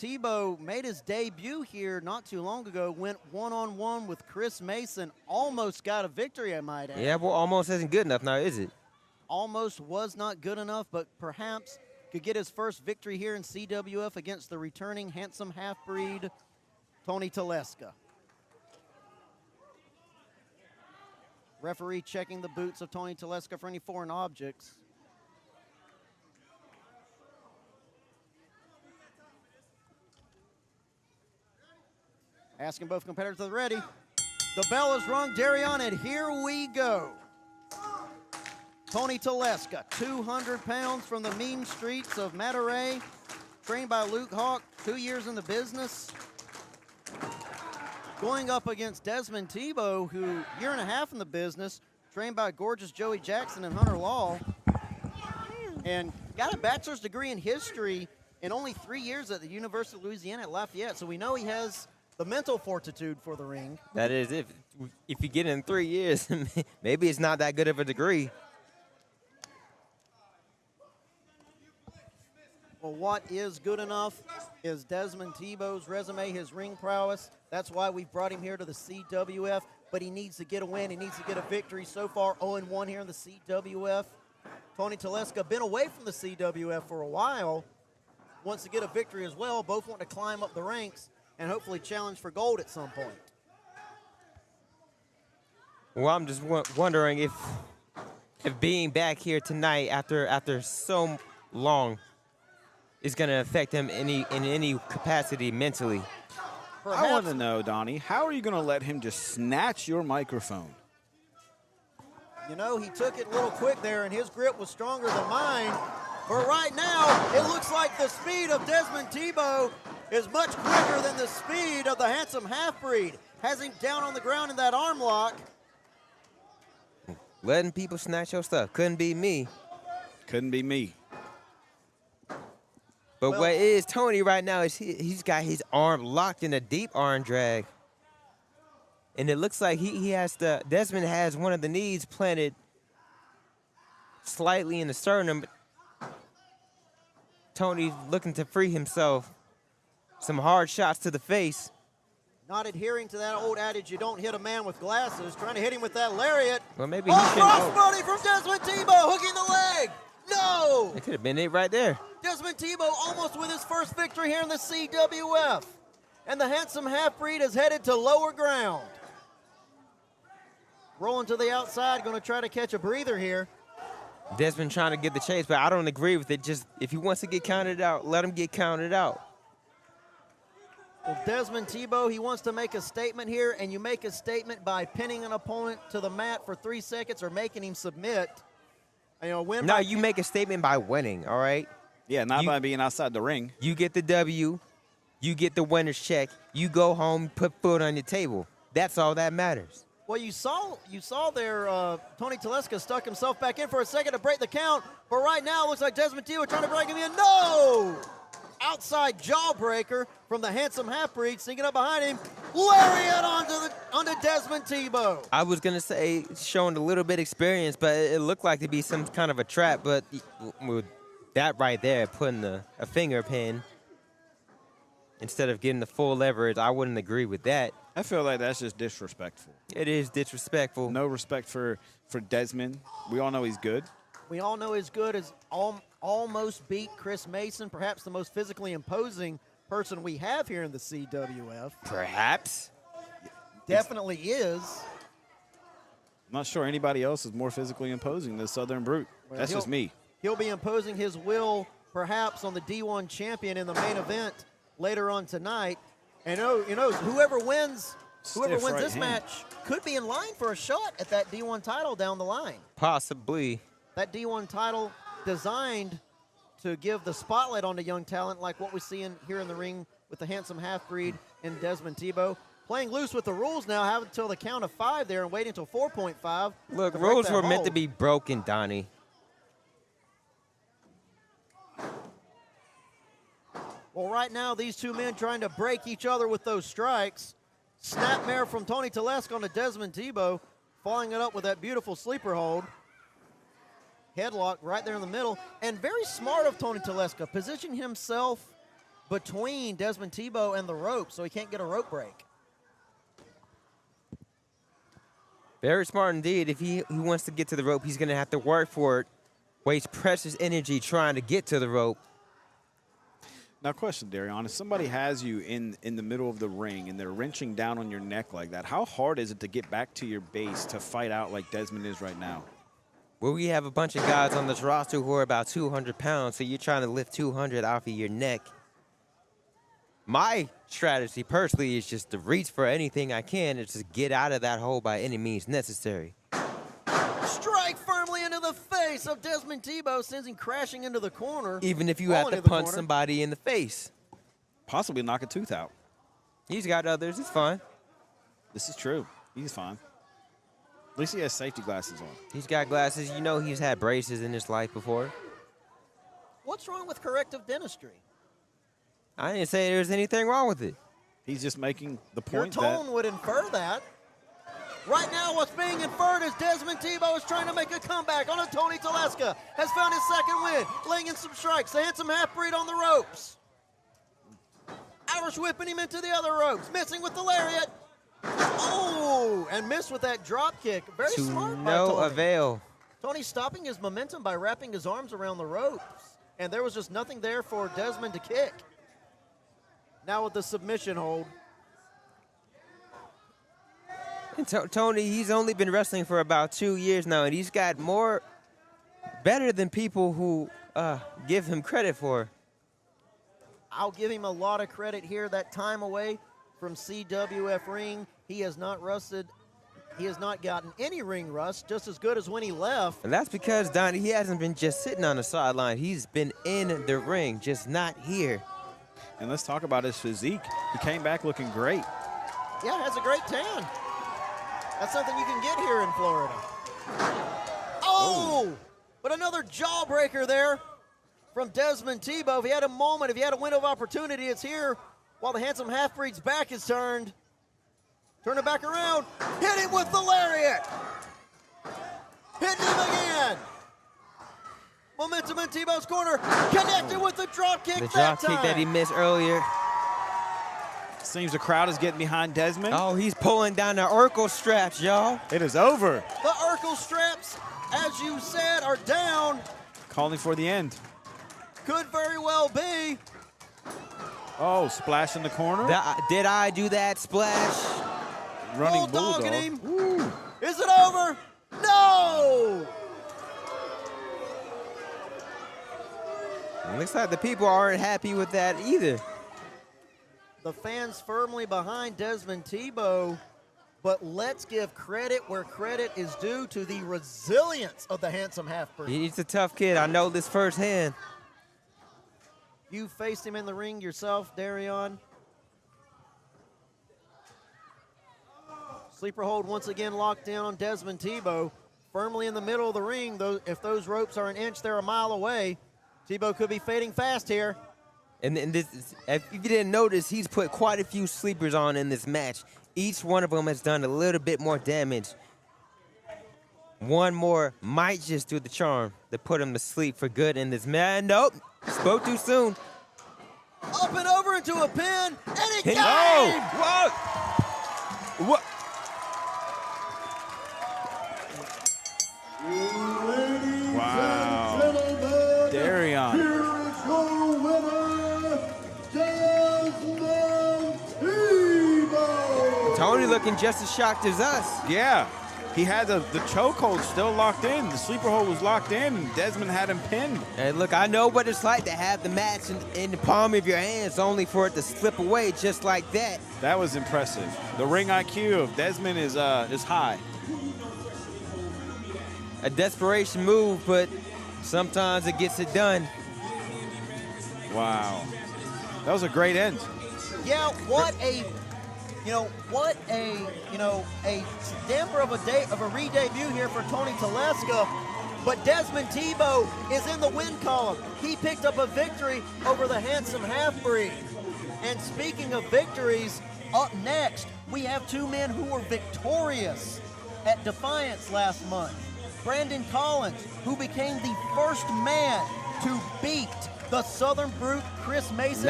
Thibeaux made his debut here not too long ago, went one-on-one with Chris Mason, almost got a victory, I might add. Yeah, well, almost isn't good enough now, is it? Almost was not good enough, but perhaps could get his first victory here in CWF against the returning handsome half-breed Tony Telesca. Referee checking the boots of Tony Telesca for any foreign objects. Asking both competitors to the ready. The bell is rung, Darion, and here we go. Tony Telesca, 200 pounds from the mean streets of Monterey, trained by Luke Hawk, 2 years in the business. Going up against Desmond Thibeaux, who year and a half in the business, trained by gorgeous Joey Jackson and Hunter Law, and got a bachelor's degree in history in only 3 years at the University of Louisiana at Lafayette. So we know he has the mental fortitude for the ring. That is, if you get it in 3 years, maybe it's not that good of a degree. Well, what is good enough is Desmond Thibeaux's resume, his ring prowess. That's why we've brought him here to the CWF, but he needs to get a win. He needs to get a victory. So far, 0-1 here in the CWF. Tony Telesca been away from the CWF for a while. Wants to get a victory as well. Both want to climb up the ranks and hopefully challenge for gold at some point. Well, I'm just wondering if being back here tonight after so long is going to affect him in any capacity mentally. Perhaps. I want to know, Donnie, how are you going to let him just snatch your microphone? You know, he took it a little quick there, and his grip was stronger than mine. But right now, it looks like the speed of Desmond Thibeaux is much quicker than the speed of the handsome half-breed. Has him down on the ground in that arm lock. Letting people snatch your stuff. Couldn't be me. Couldn't be me. But Well, what is Tony right now is he's got his arm locked in a deep arm drag. And it looks like Desmond has one of the knees planted slightly in the sternum. Tony's looking to free himself. Some hard shots to the face. Not adhering to that old adage, you don't hit a man with glasses. Trying to hit him with that lariat. Well, maybe he shouldn't. Crossbody from Desmond Thibeaux, hooking the leg. No! It could have been it right there. Desmond Thibeaux almost with his first victory here in the CWF. And the handsome half-breed is headed to lower ground. Rolling to the outside, going to try to catch a breather here. Desmond trying to get the chase, but I don't agree with it. Just if he wants to get counted out, let him get counted out. Well, Desmond Thibeaux, he wants to make a statement here, and you make a statement by pinning an opponent to the mat for 3 seconds or making him submit. You know, No, you make a statement by winning, all right? Yeah, not by being outside the ring. You get the W, you get the winner's check, you go home, put food on your table. That's all that matters. Well, you saw there, Tony Telesca stuck himself back in for a second to break the count, but right now it looks like Desmond Thibeaux trying to break him in. No! Outside jawbreaker from the handsome half-breed, sneaking up behind him. Lariat onto Desmond Thibeaux. I was going to say showing a little bit experience, but it looked like to be some kind of a trap, but with that right there, putting a finger pin instead of getting the full leverage, I wouldn't agree with that. I feel like that's just disrespectful. It is disrespectful. No respect for Desmond. We all know he's good. We all know he's good as almost beat Chris Mason, perhaps the most physically imposing person we have here in the CWF. Perhaps. Definitely is. I'm not sure anybody else is more physically imposing than Southern Brute. Well, That's just me. He'll be imposing his will perhaps on the D1 champion in the main event later on tonight. And whoever wins this match could be in line for a shot at that D1 title down the line. Possibly. That D1 title designed to give the spotlight on the young talent like what we see here in the ring with the handsome half-breed and Desmond Thibeaux. Playing loose with the rules now, have until the count of 5 there and wait until 4.5. Look, rules were meant to be broken, Donnie. Well, right now, these two men trying to break each other with those strikes. Snapmare from Tony Telesca on to Desmond Thibeaux, following it up with that beautiful sleeper hold. Headlock right there in the middle. And very smart of Tony Telesca, positioning himself between Desmond Thibeaux and the rope, so he can't get a rope break. Very smart indeed. If he wants to get to the rope, he's going to have to work for it, waste precious energy trying to get to the rope. Now, question, Darion. If somebody has you in the middle of the ring and they're wrenching down on your neck like that, how hard is it to get back to your base to fight out like Desmond is right now? Well, we have a bunch of guys on this roster who are about 200 pounds, so you're trying to lift 200 off of your neck. My strategy, personally, is just to reach for anything I can and just get out of that hole by any means necessary. Strike firmly into the face of Desmond Thibeaux, sends him crashing into the corner. Even if you have to punch somebody in the face. Possibly knock a tooth out. He's got others. It's fine. This is true. He's fine. At least he has safety glasses on. He's got glasses. You know he's had braces in his life before. What's wrong with corrective dentistry? I didn't say there was anything wrong with it. He's just making the Your point tone would infer that. Right now, what's being inferred is Desmond Thibeaux is trying to make a comeback on a Tony Telesca. Has found his second win, laying in some strikes. The handsome half-breed on the ropes. Irish whipping him into the other ropes, missing with the lariat. Oh, and missed with that drop kick. Very smart by no Tony. avail. Tony stopping his momentum by wrapping his arms around the ropes. And there was just nothing there for Desmond to kick. Now with the submission hold. And Tony, he's only been wrestling for about 2 years now, and he's got better than people who give him credit for. I'll give him a lot of credit here. That time away from CWF ring, he has not rusted. He has not gotten any ring rust, just as good as when he left. And that's because, Donnie, he hasn't been just sitting on the sideline. He's been in the ring, just not here. And let's talk about his physique. He came back looking great. Yeah, has a great tan. That's something you can get here in Florida. Oh! But another jawbreaker there from Desmond Thibeaux. If he had a moment, if he had a window of opportunity, it's here while the handsome half-breed's back is turned. Turn it back around. Hit him with the lariat. Hitting him again. Momentum in Thibeau's corner. Connected with the drop kick. The drop kick that he missed earlier. Seems the crowd is getting behind Desmond. Oh, he's pulling down the Urkel straps, y'all. It is over. The Urkel straps, as you said, are down. Calling for the end. Could very well be. Oh, splash in the corner. Did I do that splash? Running Bulldogging bulldog. him. Ooh. Is it over? No! It looks like the people aren't happy with that either. The fans firmly behind Desmond Thibeaux, but let's give credit where credit is due to the resilience of the handsome half-breed. He's a tough kid. I know this firsthand. You faced him in the ring yourself, Darion. Sleeper hold once again locked down on Desmond Thibeaux. Firmly in the middle of the ring, though, if those ropes are an inch, they're a mile away. Thibeaux could be fading fast here. And this, if you didn't notice, he's put quite a few sleepers on in this match. Each one of them has done a little bit more damage. One more might just do the charm to put him to sleep for good in this match. Nope, spoke too soon. Up and over into a pin, and he got Oh, him! whoa! What? Wow. Darion. Tony looking just as shocked as us. Yeah. He had the chokehold still locked in. The sleeper hold was locked in, and Desmond had him pinned. Hey, look, I know what it's like to have the match in the palm of your hands only for it to slip away just like that. That was impressive. The ring IQ of Desmond is high. A desperation move, but sometimes it gets it done. Wow. That was a great end. Yeah, what a damper of a re-debut here for Tony Telesca. But Desmond Thibeaux is in the win column. He picked up a victory over the handsome half-breed. And speaking of victories, up next, we have two men who were victorious at Defiance last month. Brandon Collins, who became the first man to beat the Southern Brute Chris Mason.